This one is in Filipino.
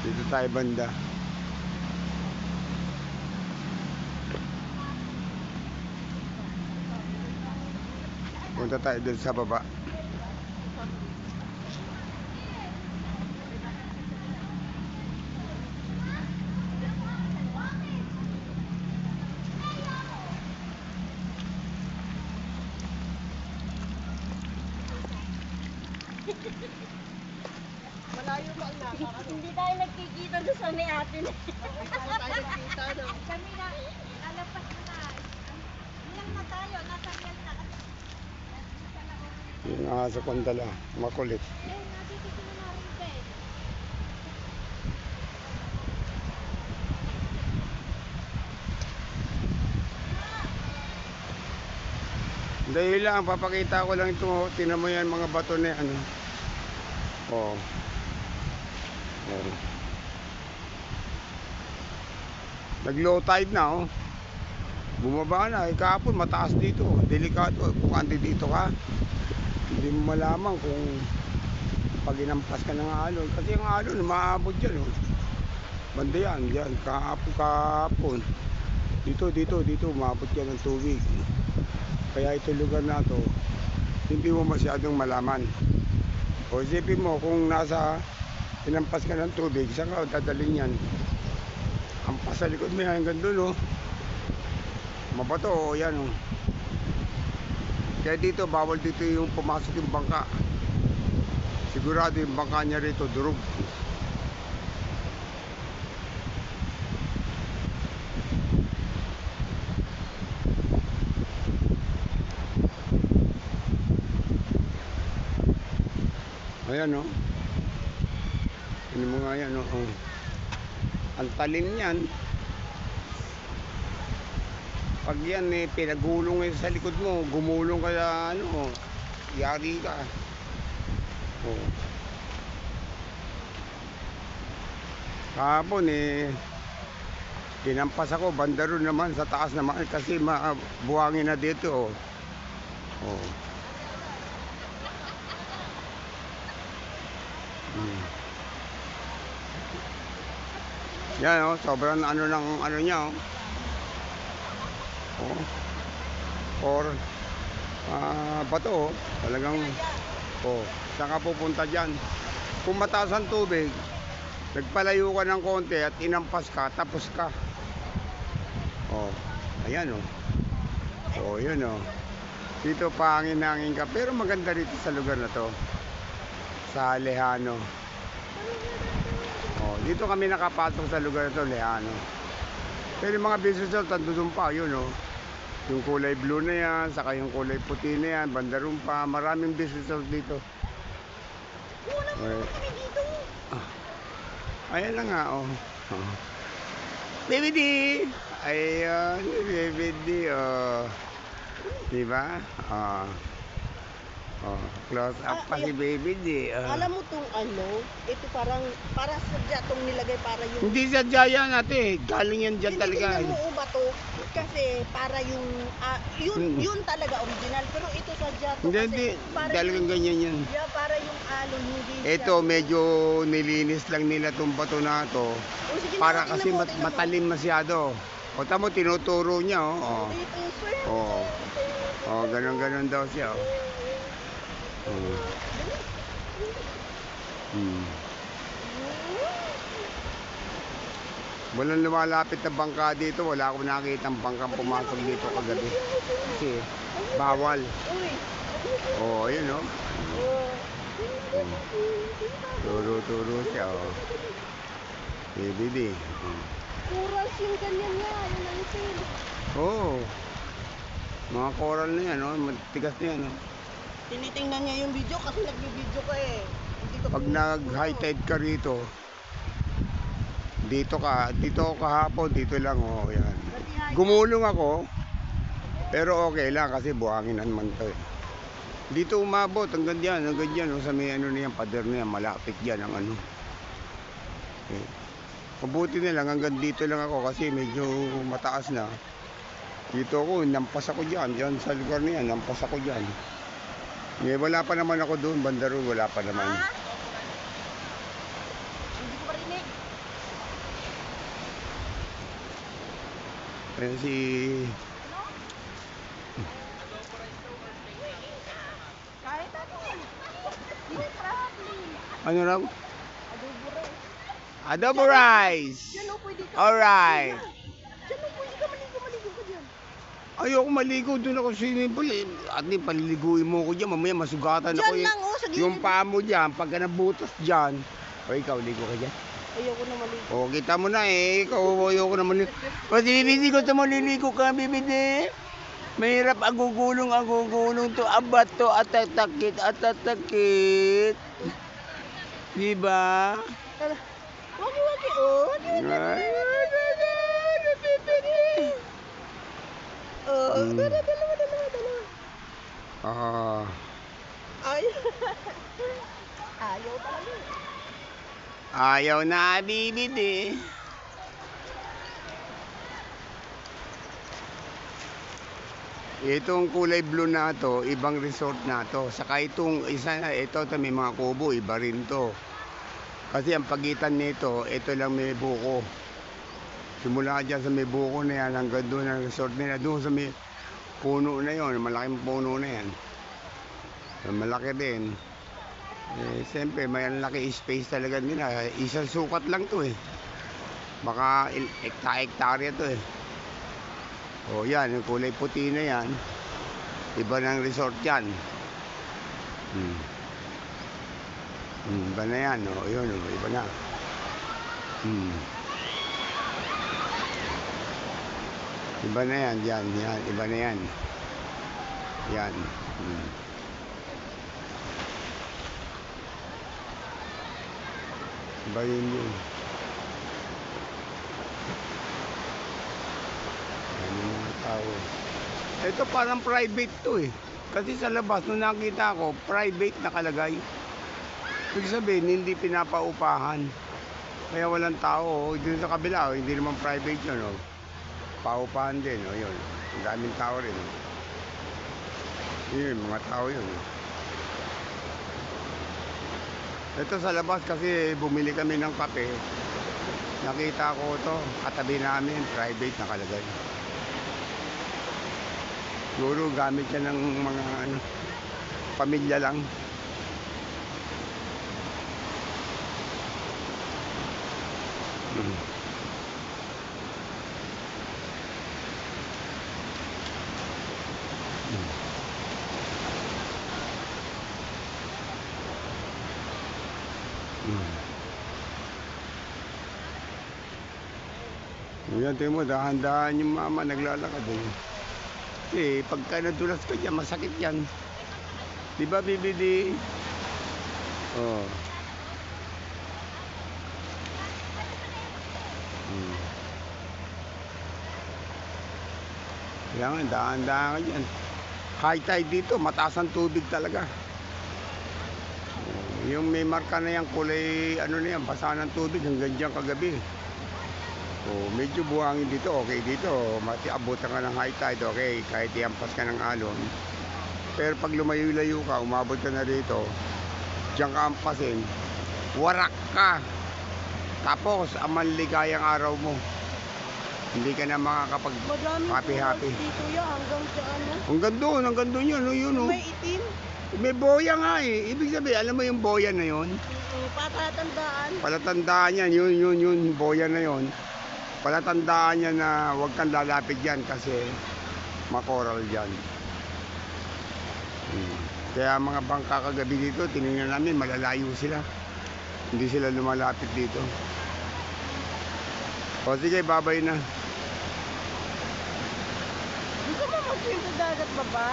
Dito tayo banda. Punta tayo dun sa baba. Malayo ba ang lakad? Hindi tayo nagkikita doon sa may atin. Hindi tayo nagkita, no? Kami na, lalapas na. Ilang na tayo, nasa real na. Yung sa Kondala, makulit. Eh, nandito sila na rin din. Dahil lang, papakita ko lang ito. Tinan mo yan mga bato na yan. Oh. Oh. Nag-low tide na, oh. Bumaba na. Kahapon mataas dito. Delikado. Kung andi dito ka, hindi mo malaman kung pag inampas ka ng alon. Kasi yung alon, maabot dyan, oh. Banda yan, dyan. Kahapon. Dito, maabot yan ng tubig. Kaya ito lugar na to, hindi mo masyadong malaman. O isipin mo, kung nasa inampas ka ng tubig, saan ka dadalhin yan? Ampas sa likod mo yan, hanggang doon, oh. Mabato, oh, yan, oh. Kaya dito, bawal dito yung pumasok yung bangka. Sigurado yung bangka niya rito, durog. Ayan, oh. Ano mo nga yan, oh. Ang talim yan. Pag yan, pinagulong sa likod mo, gumulong ka sa, ano, yari ka. Oh. Kahapon, tinampas ako, banda ron naman, sa taas naman, kasi buhangin na dito, oh. Oh. Yan, oh, sobrang ano ng ano niya, oh. Oh. Or bato, oh. Talagang oh, saan ka pupunta diyan? Kung mataas ang tubig, nagpalayo ka ng konti at inampas ka, tapos ka. Oh, ayan, oh. Oh, yun, oh. Dito pangin-hangin ka, pero maganda rito sa lugar na to. Sa Lejano. Oh, dito kami nakapasok sa lugar na to, Lejano. Pero yung mga business doon pa, yun, oh. Yung kulay blue na yan, saka yung kulay puti na yan, bandarum pa, maraming business dito. Wala mo naman kami dito. Ayan na nga, oh. Oh. Baby D! Ayun, Baby D, oh. Diba? Oh. Oh, close up pa si Baby D. Alam mo tong ano, ito parang, para sadya tong nilagay para yung... Hindi sadya yan, ate. Galing yan dyan talaga. Hindi mo ba to? Kasi para yung, yun talaga original. Pero ito sadya to Hindi, para talagang ganyan yan. Yeah, para yung alon, hindi Ito, medyo nilinis lang nila itong bato na to. Oh, sige, Para tingnan kasi mo, tingnan mo. matalim masyado. O tamo, tinuturo niya, oh. Oh, Ito, sir. oh. Oh, ganun-ganun daw siya, oh. Oh. Walang lumalapit na bangka dito. Wala akong nakita ang bangkang pumasok dito kagabi. Kasi bawal. Uy. Oh, ayun, oh. Turo-turo siya, oh. Baby. Kuras yung ganyan niya. Yun ang isin. Oh. Mga coral na yan, oh. Matigas na yan, oh. Tinitingnan niya yung video kasi nagbi-video ka eh. Hindi ka Pag nag-high tide ka rito, dito ako kahapon, dito lang, oh, yan. Gumulong ako, pero okay lang kasi buhangin naman to, eh. Dito umabot, hanggang dyan, oh, sa may ano na yan, pader na yan, malapit dyan ang ano. Okay. Mabuti na lang, hanggang dito lang ako kasi medyo mataas na. Dito ako, nampas ako dyan sa lugar na yan, nampas ako dyan. Wala pa naman ako doon, banda roon, wala pa naman. Hindi ko marinig. Ayan si... Kahit ano. Hindi problem. Ano raw? Adobo rice. Adobo rice! Diyan o, pwede ka. Alright! Diyan o, pwede ka maligo ka dyan. Ayoko maligo, doon ako sinipol eh. At di paliliguin mo ko dyan, mamaya masugatan ako Diyan eh. lang o, sa gilid. Yung paa mo dyan, pagka nabutas dyan. O ikaw, ligo ka dyan. Ayoko na maligo. O, kita mo na eh, ikaw, ayoko na maligo. O, bibidi ko ito maliligo ka, bibidi. Mahirap agugulong to, abat to, atatakit. Diba? Wagi-wagi o. Dalawa. Ah, Ay. Ayaw talaga. ayaw na, bibidi. Itong kulay blue na to, ibang resort na to. Saka itong isa na ito, may mga kubo, iba rin to. Kasi ang pagitan nito, ito lang may buko. Simula dyan sa may buko na yan, hanggang doon ang resort nila. Doon sa may puno na yon, malaking puno na yan. Malaki din. Eh, siyempre, may laki space talaga nila. Isang sukat lang to eh. Baka hektarya to eh. O yan, yung kulay puti na yan. Iba ng resort yan. Iba na yan, o yun, iba na. Iba na yan, yan, iba na yan. Yan. Iba yun yun. Tao. Ito parang private to eh. Kasi sa labas nung nakita ko, private nakalagay. Ibig sabihin, hindi pinapaupahan. Kaya walang tao. Dito sa kabila, hindi naman private yun. Oh. Paupahan din. Oh, yun. Ang daming tao rin. Oh. Yun, mga tao yun. Oh. Ito sa labas kasi bumili kami ng kape. Nakita ko to, katabi namin, private nakalagay. Siguro gamit yan ng mga pamilya lang. Yan, tingin mo, dahan-dahan yung mama naglalakad eh. Kasi pagka nadulas ka dyan, masakit yan. Di ba, bibidi? Oh. Kailangan, dahan-dahan ka dyan. High tide dito, mataas ang tubig talaga. Oh, yung may marka na yan, kulay, ano na yan, basa ng tubig hanggang dyan kagabi. Oh, medyo buhangin dito, okay dito. Abutan ka ng high tide, okay. Kahit iampas ka ng alon. Pero pag lumayo-layo ka, umabot ka na dito, diyan ka ampasin, warak ka. Tapos, ang manligayang araw mo. Hindi ka na makakapag-happy-happy. Dito yan, hanggang sa ano. Hanggang doon yun, yun. Oh. May itim. May boya nga eh. Ibig sabihin, alam mo yung boya na yun? Patatandaan. Palatandaan yan, yun, boya na yun. Palatandaan niya na huwag kang lalapit dyan kasi makoral dyan. Kaya mga bangka kagabi dito, tinignan namin, malalayo sila. Hindi sila lumalapit dito. O sige, babay na. Gusto mo mag-swim sa dagat, baba?